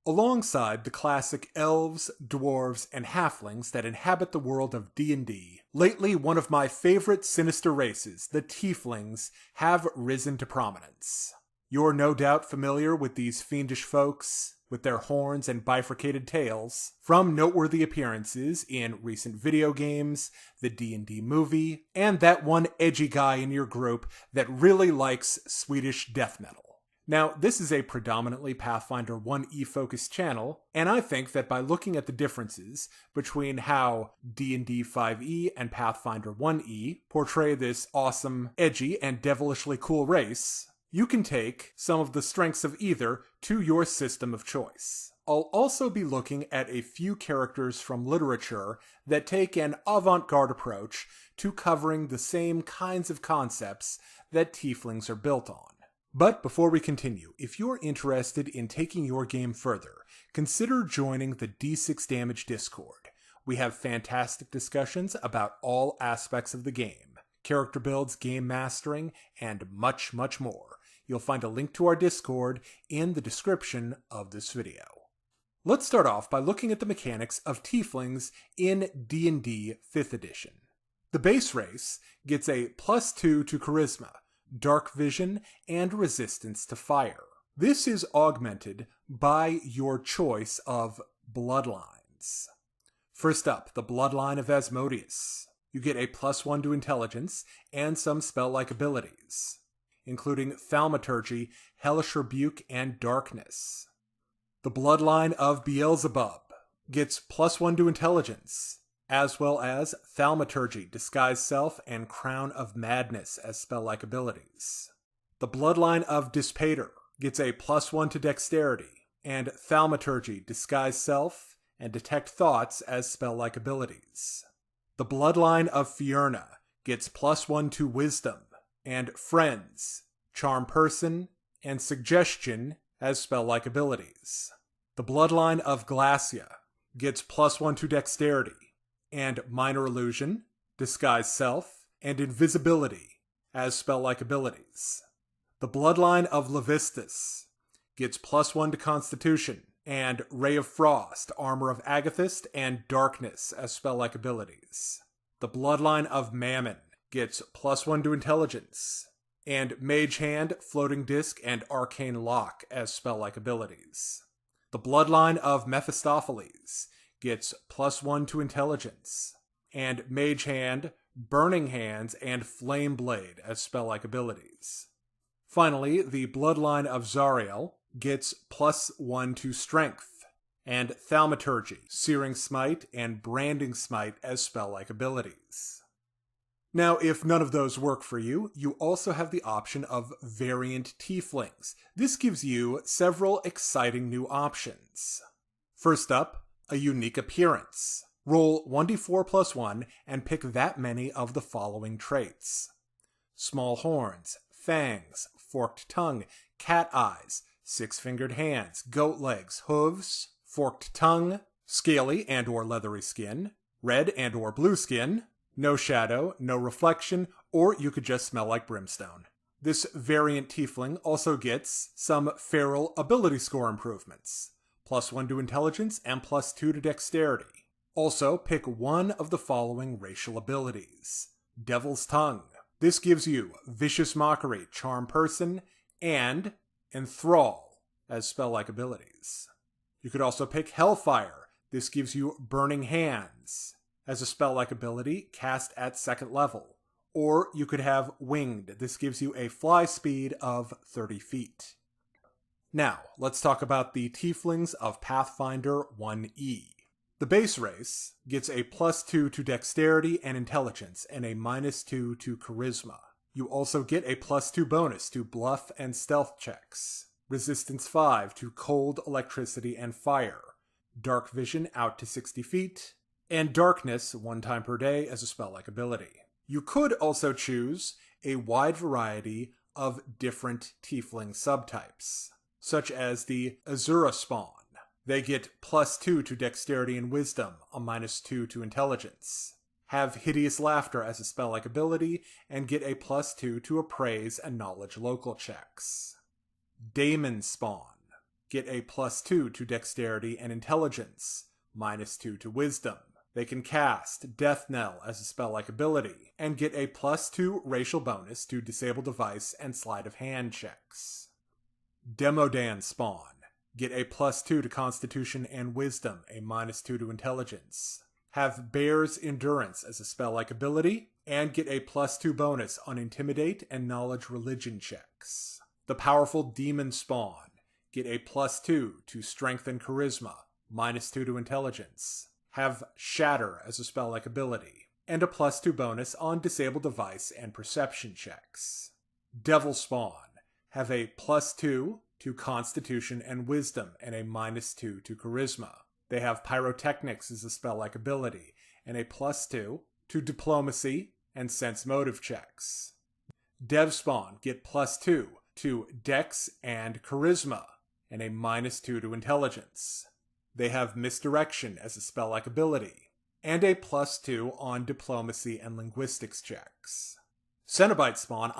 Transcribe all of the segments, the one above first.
Alongside the classic elves, dwarves, and halflings that inhabit the world of D&D, lately one of my favorite sinister races, the Tieflings, have risen to prominence. You're no doubt familiar with these fiendish folks, with their horns and bifurcated tails, from noteworthy appearances in recent video games, the D&D movie, and that one edgy guy in your group that really likes Swedish death metal. Now, this is a predominantly Pathfinder 1e focused channel, and I think that by looking at the differences between how D&D 5e and Pathfinder 1e portray this awesome, edgy, and devilishly cool race, you can take some of the strengths of either to your system of choice. I'll also be looking at a few characters from literature that take an avant-garde approach to covering the same kinds of concepts that Tieflings are built on. But before we continue, if you're interested in taking your game further, consider joining the D6 Damage Discord. We have fantastic discussions about all aspects of the game, character builds, game mastering, and much, much more. You'll find a link to our Discord in the description of this video. Let's start off by looking at the mechanics of Tieflings in D&D 5th edition. The base race gets a +2 to Charisma, Dark Vision, and Resistance to Fire. This is augmented by your choice of bloodlines. First up, the bloodline of Asmodeus. You get a +1 to Intelligence and some spell-like abilities, including Thaumaturgy, Hellish Rebuke, and Darkness. The bloodline of Beelzebub gets +1 to Intelligence, as well as Thaumaturgy, Disguise Self, and Crown of Madness as spell-like abilities. The bloodline of Dispater gets a +1 to Dexterity, and Thaumaturgy, Disguise Self, and Detect Thoughts as spell-like abilities. The bloodline of Fierna gets +1 to Wisdom, and Friends, Charm Person, and Suggestion as spell-like abilities. The bloodline of Glacia gets +1 to Dexterity, and Minor Illusion, Disguise Self, and Invisibility as spell-like abilities. The bloodline of Levistus gets +1 to Constitution, and Ray of Frost, Armor of Agathist, and Darkness as spell-like abilities. The bloodline of Mammon gets +1 to Intelligence, and Mage Hand, Floating Disc, and Arcane Lock as spell-like abilities. The bloodline of Mephistopheles gets +1 to Intelligence, and Mage Hand, Burning Hands, and Flame Blade as spell-like abilities. Finally, the bloodline of Zariel gets +1 to Strength, and Thaumaturgy, Searing Smite, and Branding Smite as spell-like abilities. Now, if none of those work for you, you also have the option of Variant Tieflings. This gives you several exciting new options. First up, a unique appearance. Roll 1d4 + 1 and pick that many of the following traits: small horns, fangs, forked tongue, cat eyes, six-fingered hands, goat legs, hooves, forked tongue, scaly and or leathery skin, red and or blue skin, no shadow, no reflection, or you could just smell like brimstone. This variant Tiefling also gets some feral ability score improvements. +1 to Intelligence and +2 to Dexterity. Also, pick one of the following racial abilities. Devil's Tongue. This gives you Vicious Mockery, Charm Person, and Enthrall as spell-like abilities. You could also pick Hellfire. This gives you Burning Hands as a spell-like ability cast at 2nd level. Or you could have Winged. This gives you a fly speed of 30 feet. Now, let's talk about the Tieflings of Pathfinder 1e. The base race gets a +2 to Dexterity and Intelligence and a -2 to Charisma. You also get a +2 bonus to Bluff and Stealth checks, Resistance 5 to Cold, Electricity, and Fire, Dark Vision out to 60 feet, and Darkness 1 time per day as a spell-like ability. You could also choose a wide variety of different Tiefling subtypes, such as the Azura Spawn. They get +2 to Dexterity and Wisdom, a -2 to Intelligence. Have Hideous Laughter as a spell-like ability, and get a +2 to Appraise and Knowledge local checks. Daemon Spawn. get a +2 to dexterity and intelligence, -2 to wisdom. They can cast Death Knell as a spell-like ability, and get a +2 racial bonus to disable device and sleight of hand checks. Demodan spawn. Get a +2 to constitution and wisdom, a -2 to intelligence. Have Bear's Endurance as a spell-like ability, and get a +2 bonus on intimidate and knowledge religion checks. The powerful Demon spawn. Get a +2 to strength and charisma, -2 to intelligence. Have Shatter as a spell-like ability, and a +2 bonus on disable device and perception checks. Devil spawn. Have a +2 to constitution and wisdom, and a -2 to charisma. They have Pyrotechnics as a spell-like ability, and a +2 to diplomacy and sense motive checks. Dev spawn get +2 to dex and charisma, and a -2 to intelligence. They have Misdirection as a spell-like ability, and a +2 on diplomacy and linguistics checks. Cenobite spawn,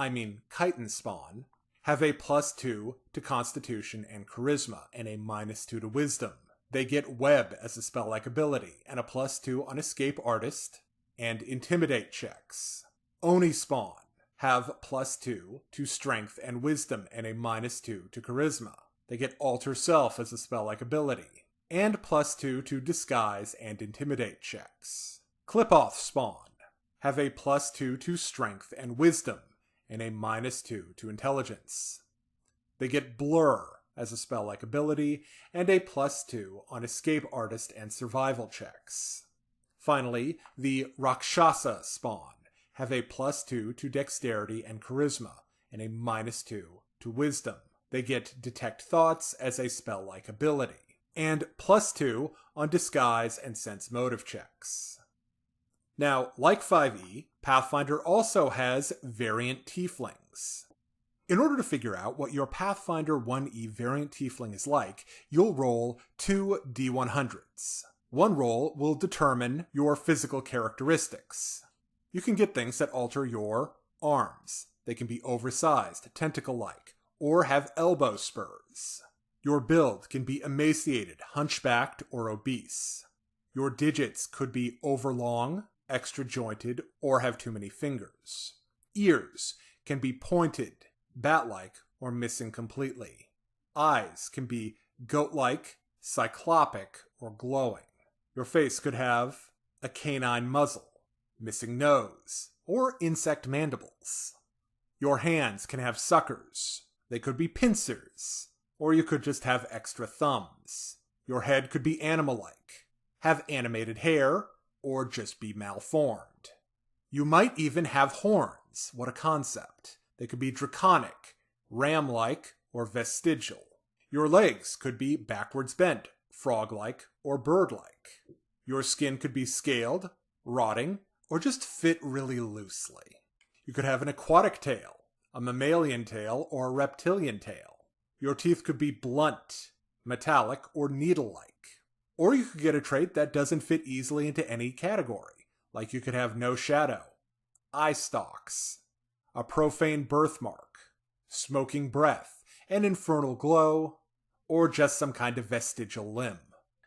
Chitin spawn, have a +2 to constitution and charisma, and a -2 to wisdom. They get Web as a spell-like ability, and a +2 on escape artist and intimidate checks. Oni spawn have +2 to strength and wisdom, and a -2 to charisma. They get Alter Self as a spell-like ability, and +2 to disguise and intimidate checks. Clipoth spawn have a +2 to strength and wisdom, and a -2 to intelligence. They get Blur as a spell-like ability, and a +2 on escape artist and survival checks. Finally, the Rakshasa spawn have a +2 to dexterity and charisma, and a -2 to wisdom. They get Detect Thoughts as a spell-like ability, and +2 on disguise and sense motive checks. Now, like 5e, Pathfinder also has variant Tieflings. In order to figure out what your Pathfinder 1e variant Tiefling is like, you'll roll 2 D100s. One roll will determine your physical characteristics. You can get things that alter your arms. They can be oversized, tentacle-like, or have elbow spurs. Your build can be emaciated, hunchbacked, or obese. Your digits could be overlong, extra jointed, or have too many fingers. Ears can be pointed, bat-like, or missing completely. Eyes can be goat-like, cyclopic, or glowing. Your face could have a canine muzzle, missing nose, or insect mandibles. Your hands can have suckers. They could be pincers, or you could just have extra thumbs. Your head could be animal-like, have animated hair, or just be malformed. You might even have horns. What a concept. They could be draconic, ram-like, or vestigial. Your legs could be backwards bent, frog-like, or bird-like. Your skin could be scaled, rotting, or just fit really loosely. You could have an aquatic tail, a mammalian tail, or a reptilian tail. Your teeth could be blunt, metallic, or needle-like. Or you could get a trait that doesn't fit easily into any category, like you could have no shadow, eye stalks, a profane birthmark, smoking breath, an infernal glow, or just some kind of vestigial limb.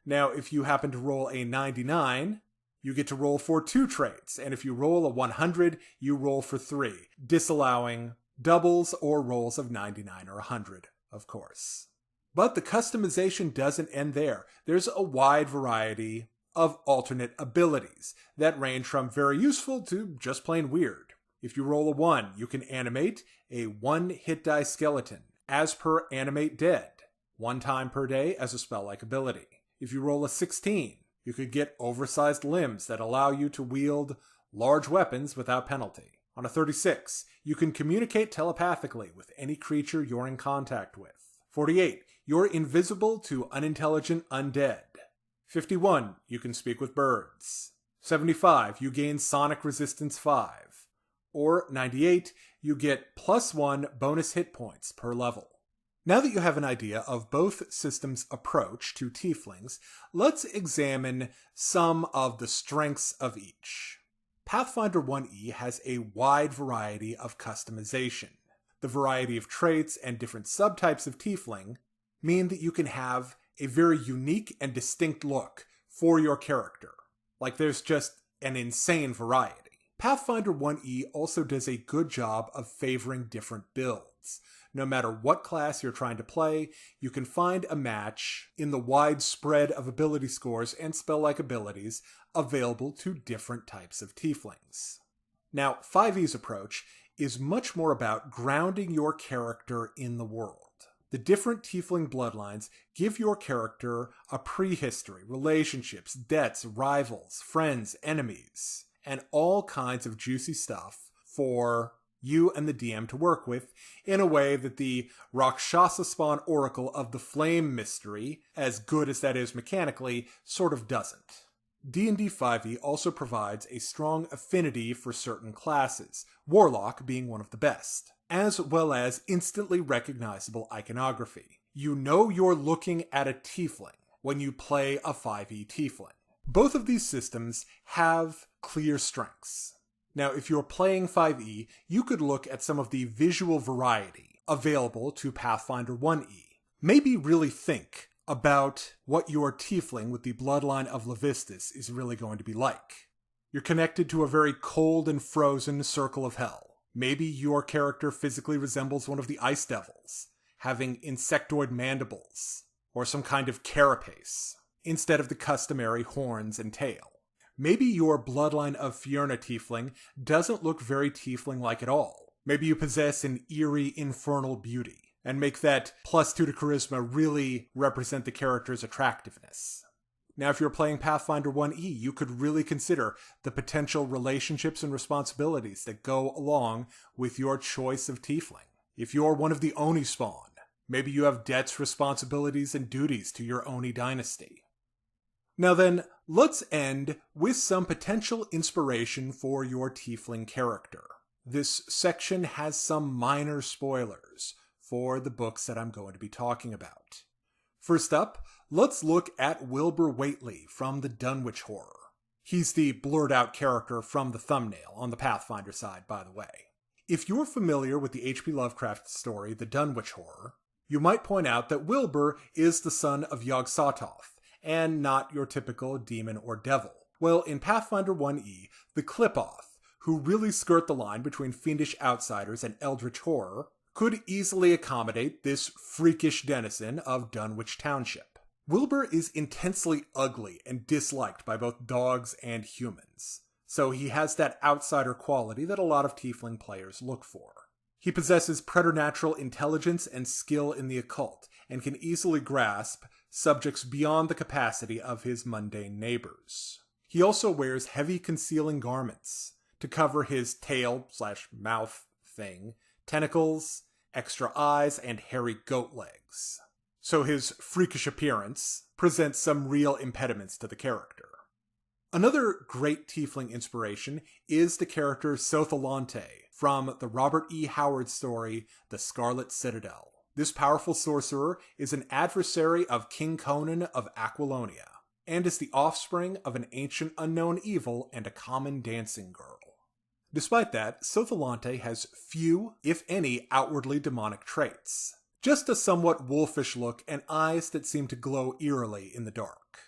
Now, if you happen to roll a 99, you get to roll for 2 traits, and if you roll a 100, you roll for 3, disallowing doubles or rolls of 99 or 100, of course. But the customization doesn't end there. There's a wide variety of alternate abilities that range from very useful to just plain weird. If you roll a 1, you can animate a 1 hit die skeleton, as per Animate Dead, 1 time per day as a spell-like ability. If you roll a 16, you could get oversized limbs that allow you to wield large weapons without penalty. On a 36, you can communicate telepathically with any creature you're in contact with. 48, you're invisible to unintelligent undead. 51, you can speak with birds. 75, you gain sonic resistance 5. Or 98, you get +1 bonus hit points per level. Now that you have an idea of both systems' approach to Tieflings, let's examine some of the strengths of each. Pathfinder 1e has a wide variety of customization. The variety of traits and different subtypes of Tiefling mean that you can have a very unique and distinct look for your character. Like, there's just an insane variety. Pathfinder 1e also does a good job of favoring different builds. No matter what class you're trying to play, you can find a match in the wide spread of ability scores and spell-like abilities available to different types of tieflings. Now, 5e's approach is much more about grounding your character in the world. The different tiefling bloodlines give your character a prehistory, relationships, debts, rivals, friends, enemies, and all kinds of juicy stuff for you and the DM to work with in a way that the Rakshasa Spawn Oracle of the Flame Mystery, as good as that is mechanically, sort of doesn't. D&D 5e also provides a strong affinity for certain classes, Warlock being one of the best, as well as instantly recognizable iconography. You know you're looking at a tiefling when you play a 5e tiefling. Both of these systems have clear strengths. Now, if you're playing 5e, you could look at some of the visual variety available to Pathfinder 1e. Maybe really think about what your tiefling with the bloodline of Levistus is really going to be like. You're connected to a very cold and frozen circle of hell. Maybe your character physically resembles one of the ice devils, having insectoid mandibles, or some kind of carapace, instead of the customary horns and tail. Maybe your bloodline of Fierna tiefling doesn't look very tiefling-like at all. Maybe you possess an eerie, infernal beauty, and make that +2 to charisma really represent the character's attractiveness. Now, if you're playing Pathfinder 1e, you could really consider the potential relationships and responsibilities that go along with your choice of tiefling. If you're one of the Oni spawn, maybe you have debts, responsibilities, and duties to your Oni dynasty. Now then, let's end with some potential inspiration for your tiefling character. This section has some minor spoilers for the books that I'm going to be talking about. First up, let's look at Wilbur Whately from the Dunwich Horror. He's the blurred out character from the thumbnail, on the Pathfinder side, by the way. If you're familiar with the H.P. Lovecraft story, The Dunwich Horror, you might point out that Wilbur is the son of Yog-Sothoth, and not your typical demon or devil. Well, in Pathfinder 1e, the Clipoth, who really skirt the line between fiendish outsiders and eldritch horror, could easily accommodate this freakish denizen of Dunwich Township. Wilbur is intensely ugly and disliked by both dogs and humans, so he has that outsider quality that a lot of tiefling players look for. He possesses preternatural intelligence and skill in the occult, and can easily grasp subjects beyond the capacity of his mundane neighbors. He also wears heavy concealing garments to cover his tail/mouth thing, tentacles, extra eyes, and hairy goat legs. So his freakish appearance presents some real impediments to the character. Another great tiefling inspiration is the character Sotholante from the Robert E. Howard story, The Scarlet Citadel. This powerful sorcerer is an adversary of King Conan of Aquilonia, and is the offspring of an ancient unknown evil and a common dancing girl. Despite that, Sotholante has few, if any, outwardly demonic traits. Just a somewhat wolfish look and eyes that seem to glow eerily in the dark.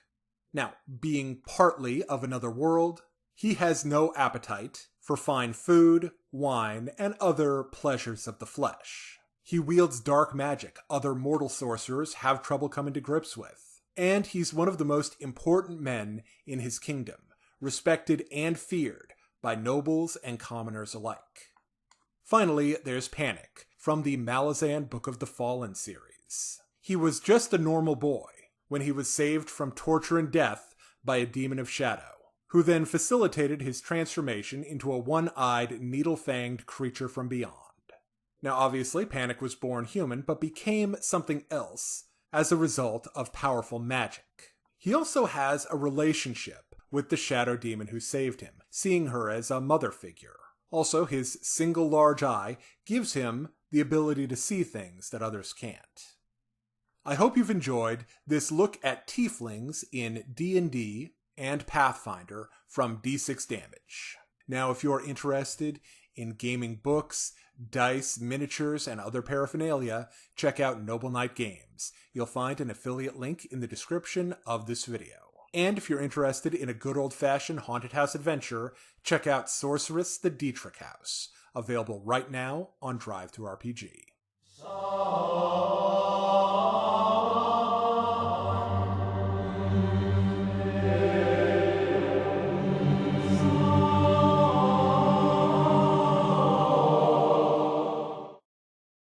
Now, being partly of another world, he has no appetite for fine food, wine, and other pleasures of the flesh. He wields dark magic other mortal sorcerers have trouble coming to grips with. And he's one of the most important men in his kingdom, respected and feared by nobles and commoners alike. Finally, there's Panic, from the Malazan Book of the Fallen series. He was just a normal boy when he was saved from torture and death by a demon of shadow, who then facilitated his transformation into a one-eyed, needle-fanged creature from beyond. Now obviously, Panic was born human, but became something else as a result of powerful magic. He also has a relationship with the shadow demon who saved him, seeing her as a mother figure. Also, his single large eye gives him the ability to see things that others can't. I hope you've enjoyed this look at Tieflings in D&D and Pathfinder from D6 Damage. Now, if you're interested in gaming books, dice, miniatures, and other paraphernalia, check out Noble Knight Games. You'll find an affiliate link in the description of this video. And if you're interested in a good old-fashioned haunted house adventure, check out Sorceress the Dietrich House, available right now on Drive-Thru RPG.